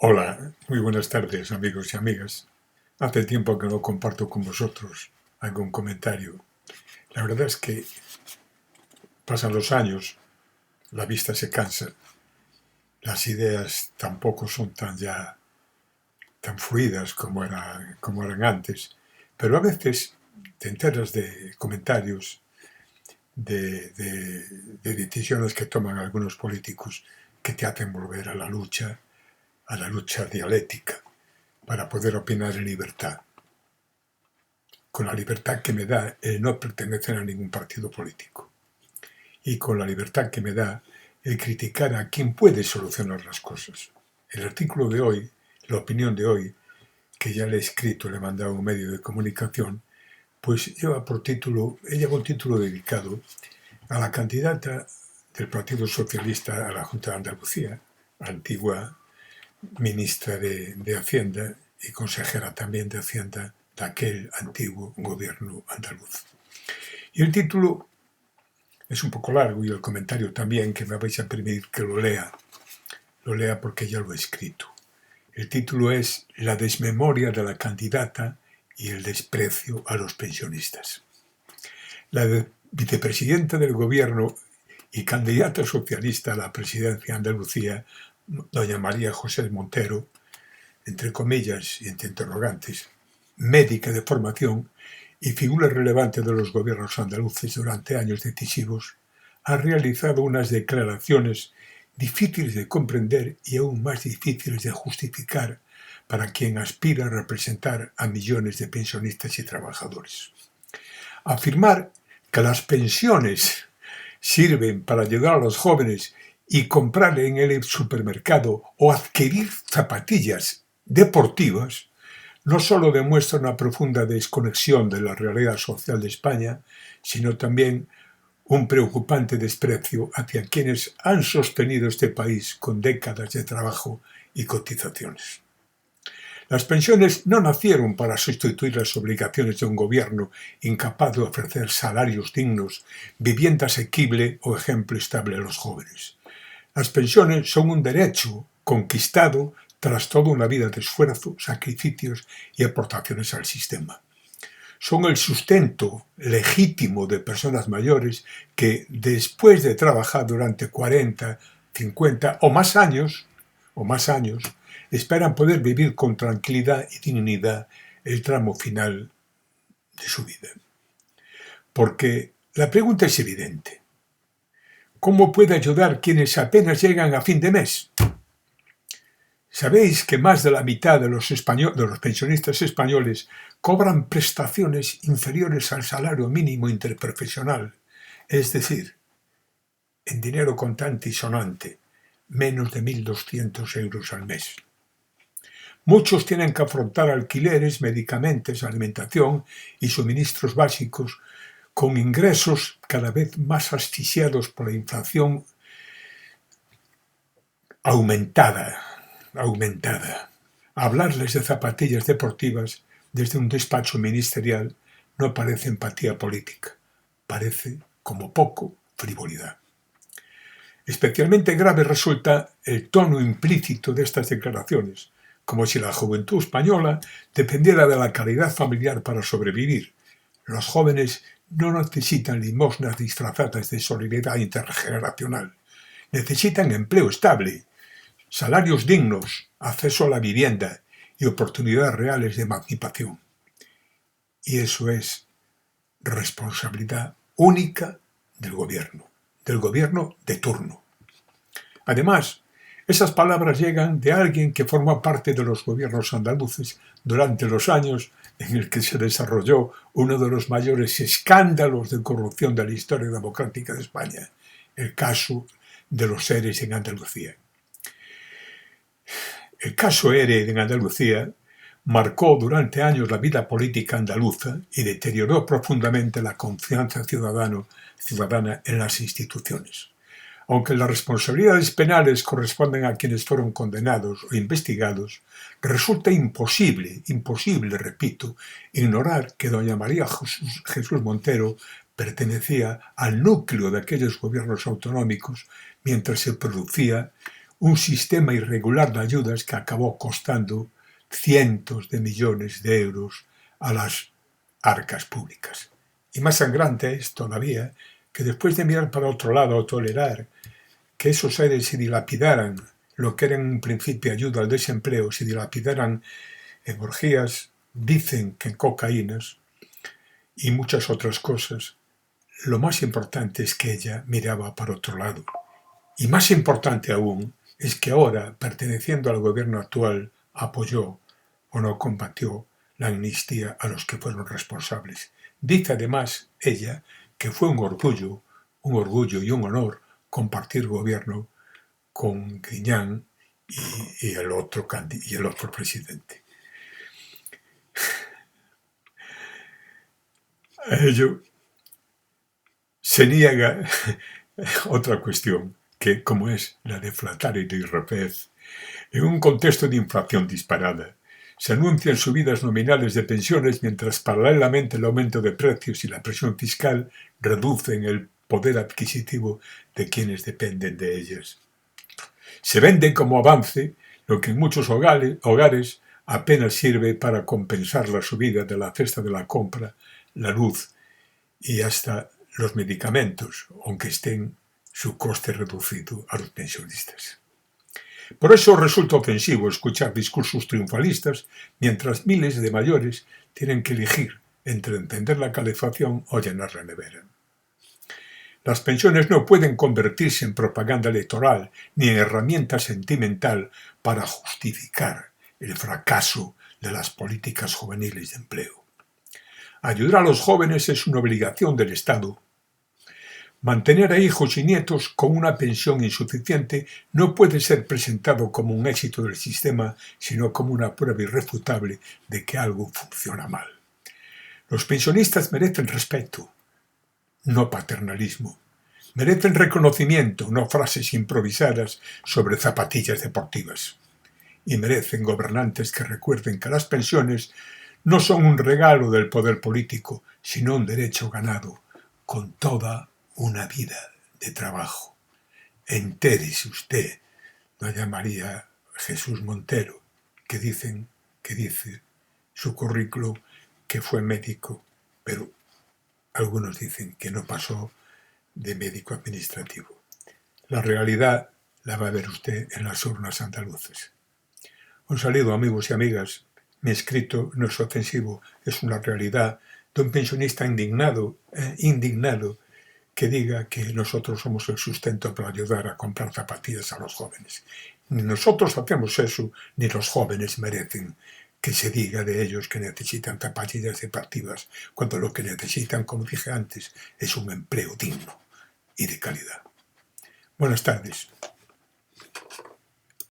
Hola, muy buenas tardes amigos y amigas. Hace tiempo que no comparto con vosotros algún comentario. La verdad es que pasan los años, la vista se cansa, las ideas tampoco son tan fluidas como eran antes, pero a veces te enteras de comentarios, de decisiones que toman algunos políticos que te hacen volver a la lucha dialéctica, para poder opinar en libertad, con la libertad que me da el no pertenecer a ningún partido político y con la libertad que me da el criticar a quien puede solucionar las cosas. El artículo de hoy, la opinión de hoy, que ya le he escrito, le he mandado a un medio de comunicación, pues lleva un título dedicado a la candidata del Partido Socialista a la Junta de Andalucía, antigua ministra de Hacienda y consejera también de Hacienda de aquel antiguo gobierno andaluz. Y el título es un poco largo y el comentario también, que me vais a permitir que lo lea porque ya lo he escrito. El título es La desmemoria de la candidata y el desprecio a los pensionistas. La vicepresidenta del gobierno y candidata socialista a la presidencia de Andalucía, doña María José Montero, entre comillas y entre interrogantes, médica de formación y figura relevante de los gobiernos andaluces durante años decisivos, ha realizado unas declaraciones difíciles de comprender y aún más difíciles de justificar para quien aspira a representar a millones de pensionistas y trabajadores. Afirmar que las pensiones sirven para ayudar a los jóvenes y comprar en el supermercado o adquirir zapatillas deportivas no solo demuestra una profunda desconexión de la realidad social de España, sino también un preocupante desprecio hacia quienes han sostenido este país con décadas de trabajo y cotizaciones. Las pensiones no nacieron para sustituir las obligaciones de un gobierno incapaz de ofrecer salarios dignos, vivienda asequible o ejemplo estable a los jóvenes. Las pensiones son un derecho conquistado tras toda una vida de esfuerzo, sacrificios y aportaciones al sistema. Son el sustento legítimo de personas mayores que, después de trabajar durante 40, 50 o más años, esperan poder vivir con tranquilidad y dignidad el tramo final de su vida. Porque la pregunta es evidente. ¿Cómo puede ayudar quienes apenas llegan a fin de mes? ¿Sabéis que más de la mitad de los pensionistas españoles cobran prestaciones inferiores al salario mínimo interprofesional? Es decir, en dinero contante y sonante, menos de 1.200 euros al mes. Muchos tienen que afrontar alquileres, medicamentos, alimentación y suministros básicos con ingresos cada vez más asfixiados por la inflación aumentada. Hablarles de zapatillas deportivas desde un despacho ministerial no parece empatía política, parece, como poco, frivolidad. Especialmente grave resulta el tono implícito de estas declaraciones, como si la juventud española dependiera de la caridad familiar para sobrevivir. Los jóvenes no necesitan limosnas disfrazadas de solidaridad intergeneracional. Necesitan empleo estable, salarios dignos, acceso a la vivienda y oportunidades reales de emancipación. Y eso es responsabilidad única del gobierno de turno. Además, esas palabras llegan de alguien que formó parte de los gobiernos andaluces durante los años en el que se desarrolló uno de los mayores escándalos de corrupción de la historia democrática de España, el caso de los ERE en Andalucía. El caso ERE en Andalucía marcó durante años la vida política andaluza y deterioró profundamente la confianza ciudadana en las instituciones. Aunque las responsabilidades penales corresponden a quienes fueron condenados o investigados, resulta imposible, repito, ignorar que doña María Jesús Montero pertenecía al núcleo de aquellos gobiernos autonómicos mientras se producía un sistema irregular de ayudas que acabó costando cientos de millones de euros a las arcas públicas. Y más sangrante es todavía que después de mirar para otro lado o tolerar que esos seres se dilapidaran, lo que era en un principio ayuda al desempleo, se dilapidaran en orgías, dicen que en cocaínas y muchas otras cosas, lo más importante es que ella miraba para otro lado. Y más importante aún es que ahora, perteneciendo al gobierno actual, apoyó o no combatió la amnistía a los que fueron responsables. Dice además ella que fue un orgullo y un honor compartir gobierno con Griñán y el otro presidente. A ello se niega otra cuestión, que como es la de flatar el IRPF, en un contexto de inflación disparada, se anuncian subidas nominales de pensiones mientras paralelamente el aumento de precios y la presión fiscal reducen el poder adquisitivo de quienes dependen de ellas. Se vende como avance lo que en muchos hogares apenas sirve para compensar la subida de la cesta de la compra, la luz y hasta los medicamentos, aunque estén su coste reducido a los pensionistas. Por eso resulta ofensivo escuchar discursos triunfalistas mientras miles de mayores tienen que elegir entre encender la calefacción o llenar la nevera. Las pensiones no pueden convertirse en propaganda electoral ni en herramienta sentimental para justificar el fracaso de las políticas juveniles de empleo. Ayudar a los jóvenes es una obligación del Estado. Mantener a hijos y nietos con una pensión insuficiente no puede ser presentado como un éxito del sistema, sino como una prueba irrefutable de que algo funciona mal. Los pensionistas merecen respeto, no paternalismo. Merecen reconocimiento, no frases improvisadas sobre zapatillas deportivas. Y merecen gobernantes que recuerden que las pensiones no son un regalo del poder político, sino un derecho ganado con toda una vida de trabajo. Entérese usted, doña María Jesús Montero, que dice su currículo que fue médico, pero algunos dicen que no pasó de médico administrativo. La realidad la va a ver usted en las urnas andaluzas. Un saludo, amigos y amigas. Mi escrito no es ofensivo, es una realidad de un pensionista indignado que diga que nosotros somos el sustento para ayudar a comprar zapatillas a los jóvenes. Ni nosotros hacemos eso, ni los jóvenes merecen que se diga de ellos que necesitan zapatillas deportivas, cuando lo que necesitan, como dije antes, es un empleo digno y de calidad. Buenas tardes.